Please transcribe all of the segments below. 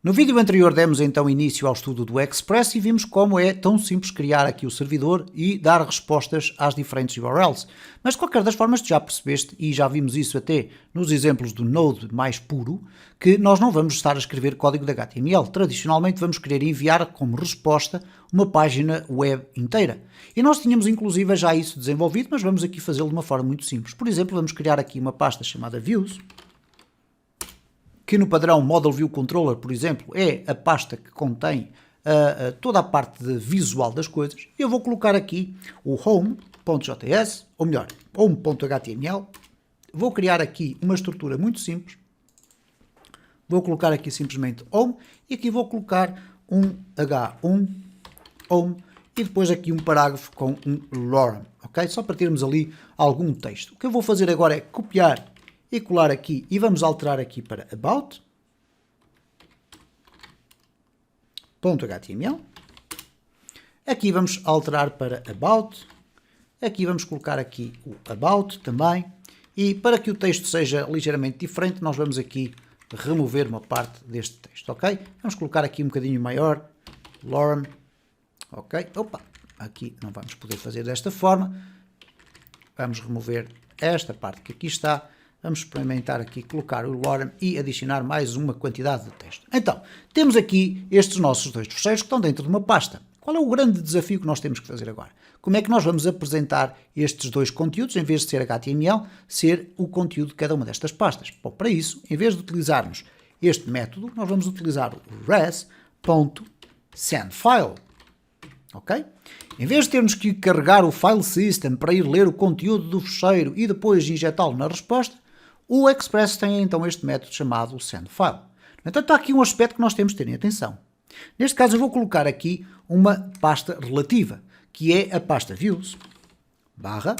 No vídeo anterior demos então início ao estudo do Express e vimos como é tão simples criar aqui o servidor e dar respostas às diferentes URLs. Mas de qualquer das formas tu já percebeste, e já vimos isso até nos exemplos do Node mais puro, que nós não vamos estar a escrever código de HTML. Tradicionalmente vamos querer enviar como resposta uma página web inteira. E nós tínhamos inclusive já isso desenvolvido, mas vamos aqui fazê-lo de uma forma muito simples. Por exemplo, vamos criar aqui uma pasta chamada Views, que no padrão Model View Controller, por exemplo, é a pasta que contém toda a parte visual das coisas. Eu vou colocar aqui o home.js, ou melhor, home.html. Vou criar aqui uma estrutura muito simples. Vou colocar aqui simplesmente home e aqui vou colocar um h1 home e depois aqui um parágrafo com um lorem, ok? Só para termos ali algum texto. O que eu vou fazer agora é copiar e colar aqui e vamos alterar aqui para about.html. Aqui vamos alterar para about. Aqui vamos colocar aqui o about também. E para que o texto seja ligeiramente diferente, nós vamos aqui remover uma parte deste texto, ok? Vamos colocar aqui um bocadinho maior, lorem, ok? Opa, aqui não vamos poder fazer desta forma. Vamos remover esta parte que aqui está. Vamos experimentar aqui, colocar o lorem e adicionar mais uma quantidade de texto. Então, temos aqui estes nossos dois fecheiros que estão dentro de uma pasta. Qual é o grande desafio que nós temos que fazer agora? Como é que nós vamos apresentar estes dois conteúdos, em vez de ser HTML, ser o conteúdo de cada uma destas pastas? Bom, para isso, em vez de utilizarmos este método, nós vamos utilizar o res.sendFile. Ok? Em vez de termos que carregar o file system para ir ler o conteúdo do fecheiro e depois injetá-lo na resposta, o Express tem então este método chamado sendFile. Então está aqui um aspecto que nós temos de ter em atenção. Neste caso eu vou colocar aqui uma pasta relativa, que é a pasta views, barra,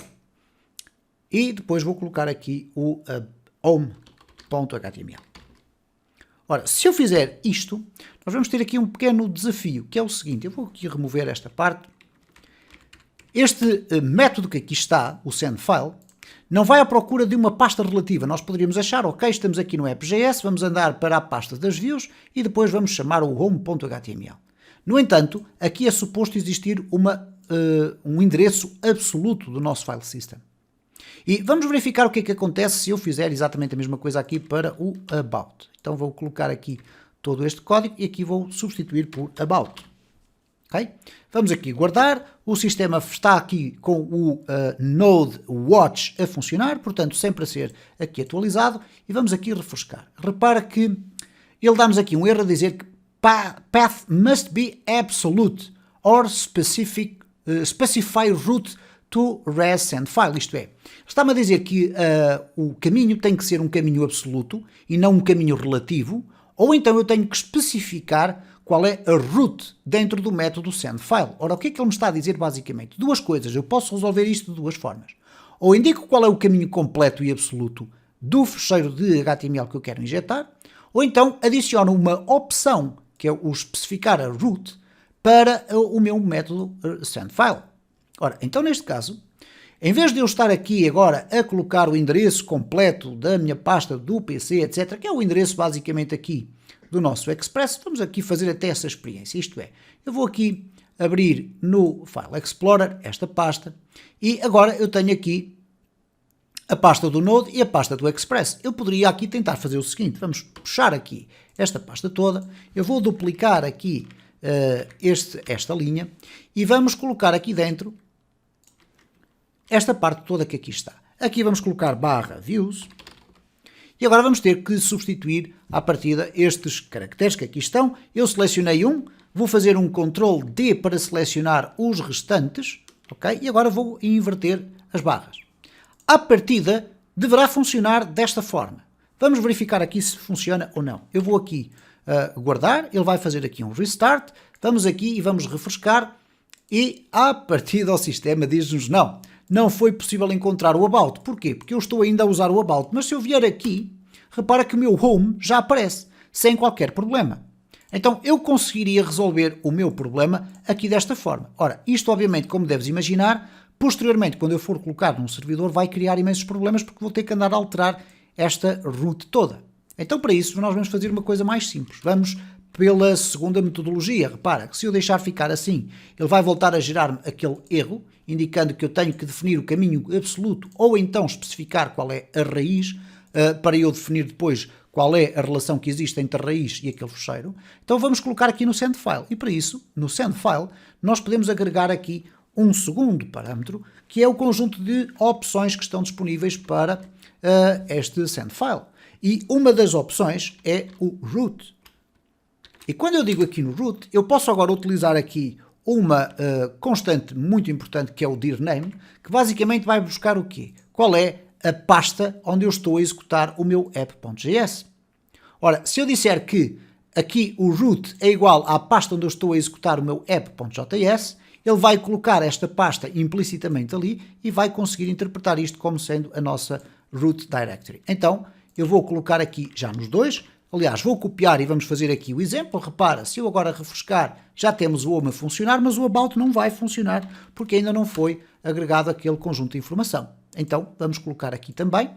e depois vou colocar aqui o home.html. Ora, se eu fizer isto, nós vamos ter aqui um pequeno desafio, que é o seguinte, eu vou aqui remover esta parte. Este método que aqui está, o sendFile, não vai à procura de uma pasta relativa. Nós poderíamos achar, ok, estamos aqui no app.js, vamos andar para a pasta das views e depois vamos chamar o home.html. No entanto, aqui é suposto existir um endereço absoluto do nosso file system. E vamos verificar o que é que acontece se eu fizer exatamente a mesma coisa aqui para o about. Então vou colocar aqui todo este código e aqui vou substituir por about. Okay? Vamos aqui guardar, o sistema está aqui com o Node Watch a funcionar, portanto sempre a ser aqui atualizado e vamos aqui refrescar. Repara que ele dá-nos aqui um erro a dizer que path must be absolute or specify route to res sendFile, isto é, está-me a dizer que o caminho tem que ser um caminho absoluto e não um caminho relativo, ou então eu tenho que especificar qual é a root dentro do método sendFile. Ora, o que é que ele me está a dizer basicamente? Duas coisas, eu posso resolver isto de duas formas. Ou indico qual é o caminho completo e absoluto do fecheiro de HTML que eu quero injetar, ou então adiciono uma opção, que é o especificar a root, para o meu método sendFile. Ora, então neste caso, em vez de eu estar aqui agora a colocar o endereço completo da minha pasta do PC, etc., que é o endereço basicamente aqui do nosso Express, vamos aqui fazer até essa experiência, isto é, eu vou aqui abrir no File Explorer esta pasta e agora eu tenho aqui a pasta do Node e a pasta do Express. Eu poderia aqui tentar fazer o seguinte, vamos puxar aqui esta pasta toda, eu vou duplicar aqui esta linha e vamos colocar aqui dentro esta parte toda que aqui está. Aqui vamos colocar barra views e agora vamos ter que substituir à partida estes caracteres que aqui estão. Eu selecionei um, vou fazer um Ctrl D para selecionar os restantes, ok? E agora vou inverter as barras. À partida deverá funcionar desta forma. Vamos verificar aqui se funciona ou não. Eu vou aqui guardar, ele vai fazer aqui um restart, vamos aqui e vamos refrescar e à partida o sistema diz-nos não foi possível encontrar o about. Porquê? Porque eu estou ainda a usar o about, mas se eu vier aqui, repara que o meu home já aparece, sem qualquer problema. Então eu conseguiria resolver o meu problema aqui desta forma. Ora, isto obviamente, como deves imaginar, posteriormente, quando eu for colocar num servidor, vai criar imensos problemas porque vou ter que andar a alterar esta route toda. Então para isso nós vamos fazer uma coisa mais simples. Vamos pela segunda metodologia. Repara que se eu deixar ficar assim, ele vai voltar a gerar-me aquele erro, indicando que eu tenho que definir o caminho absoluto ou então especificar qual é a raiz, para eu definir depois qual é a relação que existe entre a raiz e aquele fecheiro. Então vamos colocar aqui no sendFile. E para isso, no sendFile, nós podemos agregar aqui um segundo parâmetro, que é o conjunto de opções que estão disponíveis para este sendFile. E uma das opções é o root. E quando eu digo aqui no root, eu posso agora utilizar aqui uma constante muito importante, que é o dirname, que basicamente vai buscar o quê? Qual é a pasta onde eu estou a executar o meu app.js. Ora, se eu disser que aqui o root é igual à pasta onde eu estou a executar o meu app.js, ele vai colocar esta pasta implicitamente ali e vai conseguir interpretar isto como sendo a nossa root directory. Então, eu vou colocar aqui já nos dois. Aliás, vou copiar e vamos fazer aqui o exemplo. Repara, se eu agora refrescar, já temos o home a funcionar, mas o about não vai funcionar porque ainda não foi agregado aquele conjunto de informação. Então, vamos colocar aqui também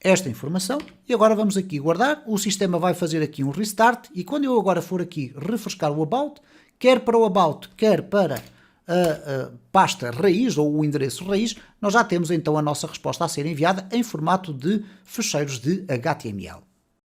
esta informação e agora vamos aqui guardar. O sistema vai fazer aqui um restart e quando eu agora for aqui refrescar o about, quer para o about, quer para a pasta raiz ou o endereço raiz, nós já temos então a nossa resposta a ser enviada em formato de fecheiros de HTML.